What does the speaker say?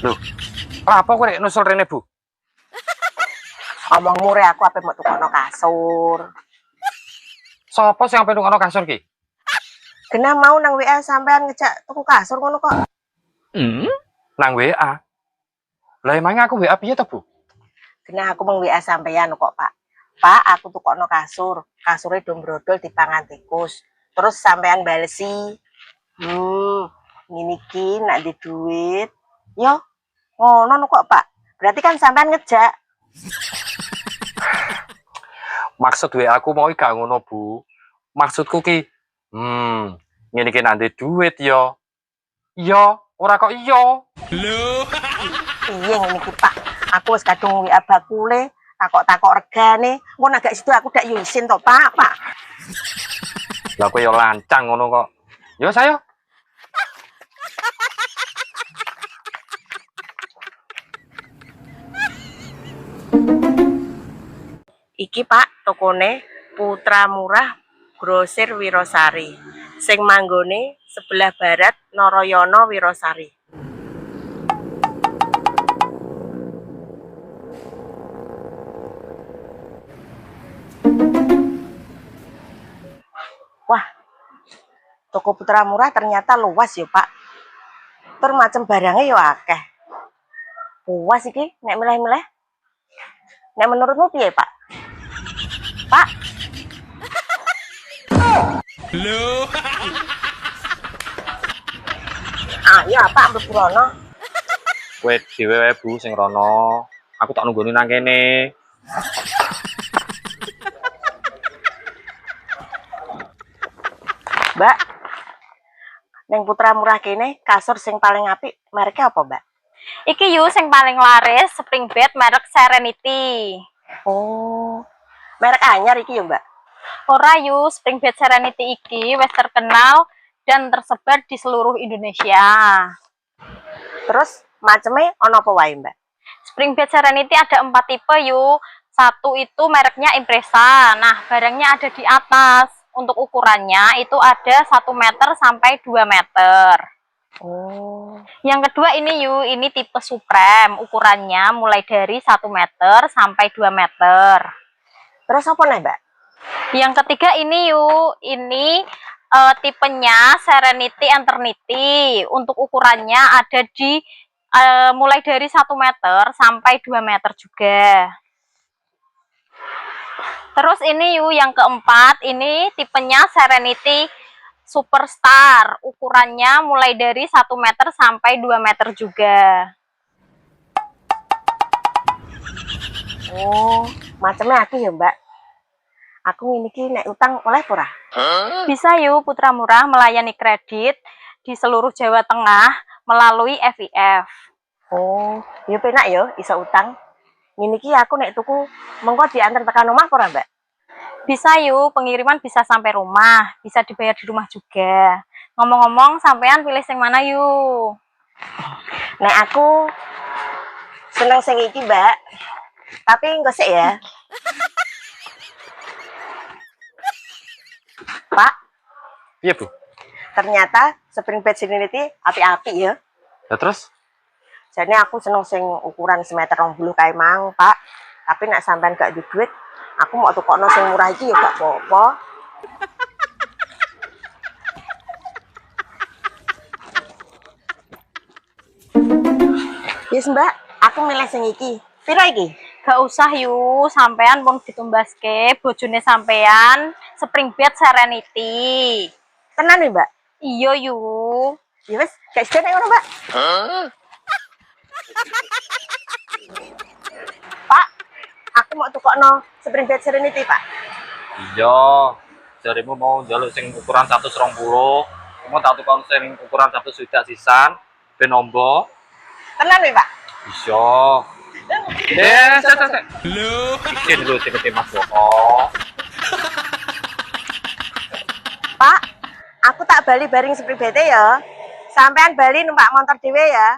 Loh, apa kok rek nusul rene, Bu? Omong mure aku ape mau tukokno kasur. Sopo sing ampe nukokno kasur ki? Genah mau nang WA sampean ngejak tuku kasur ngono kok. Nang WA. Lah emangnya aku WA piye to, Bu? Genah aku meng WA sampean kok, Pak. Pak, aku tukokno kasur. Kasure do brodol dipangan tikus. Terus sampean balesi. Ngene iki nak di duit. Yo, ngono kok, Pak. Berarti kan sampean ngejak. Maksud WA aku mau gak ngono, Bu. Maksudku ki, ngene iki nanti duit yo. Iya, ora kok iya. Lho. Iya ngene iki, Pak. Aku wis kadung WA bakule, takok-takok regane. Ngono agak situ aku dak yo isin to, Pak. Lah kowe yo lancang ngono kok. Yo sayo. Iki Pak, tokone Putra Murah Grosir Wirosari. Sing manggone sebelah barat Narayana Wirosari. Wah, toko Putra Murah ternyata luas ya Pak. Tur macam barangnya ya akeh. Puas iki nek milih-milih. Nek menurutmu piye Pak? Pak. Lho. Ayo Pak mlebu rono. Kowe dhewe wae Bu sing rono. Aku tak nunggoni nang kene. Mbak. Neng Putra Murah kene kasur sing paling apik mereknya apa, Mbak? Iki yu sing paling laris spring bed merek Serenity. Oh. Merek anyar iki ya, Mbak? Ora yu, spring bed Serenity iki wis terkenal dan tersebar di seluruh Indonesia. Terus macamnya ono apa wae, Mbak? Spring bed Serenity ada 4 tipe yu. Satu itu mereknya Impresa. Nah, barangnya ada di atas. Untuk ukurannya itu ada 1 meter sampai 2 meter. Oh. Yang kedua ini yu, ini tipe Supreme. Ukurannya mulai dari 1 meter sampai 2 meter. Terus apa nih, Mbak? Yang ketiga ini yu, ini tipenya Serenity Eternity. Untuk ukurannya ada di mulai dari 1 meter sampai 2 meter juga. Terus ini yu, yang keempat ini tipenya Serenity Superstar. Ukurannya mulai dari 1 meter sampai 2 meter juga. Oh, macamnya aku ya, Mbak. Aku ini ki nek utang oleh ora? Bisa yuk, Putra Murah melayani kredit di seluruh Jawa Tengah melalui FIF. Oh, ya penak ya iso utang. Ngene iki aku nek tuku mengko diantar tekan omah ora, Mbak? Bisa yuk, pengiriman bisa sampai rumah, bisa dibayar di rumah juga. Ngomong-ngomong, sampean pilih yang mana yuk? Nek aku seneng sing iki, Mbak. Tapi engko sik ya. Pak, Iya, Bu. ternyata spring bed Serenity api-api ya. Ya terus? Jadi aku seneng sing ukuran 1,20 m kae mang, Pak. Tapi nek sampean gak di duit, aku mau tukokno sing murah iki ya gak apa-apa. Yes, Mbak, aku milih sing iki. Piro iki? Gak usah yuk, sampean pun ditumbaske, bojone sampean, spring bed Serenity. Tenan nih, Mbak? Iya yuk. Ya wis, gak sida nek ngono, Mbak. Pak, aku mau tukokno spring bed Serenity, Pak. Iya. Jarimu mau njaluk sing ukuran 120. Kamu tak tukon sing ukuran 1 swidak sisan ben ombo. Tenan nih, Pak. Iya. Sek. Lho, izin lho sing Mas Joko. Pak, aku tak bali bareng spring bed ya. Sampean bali numpak motor dhewe ya.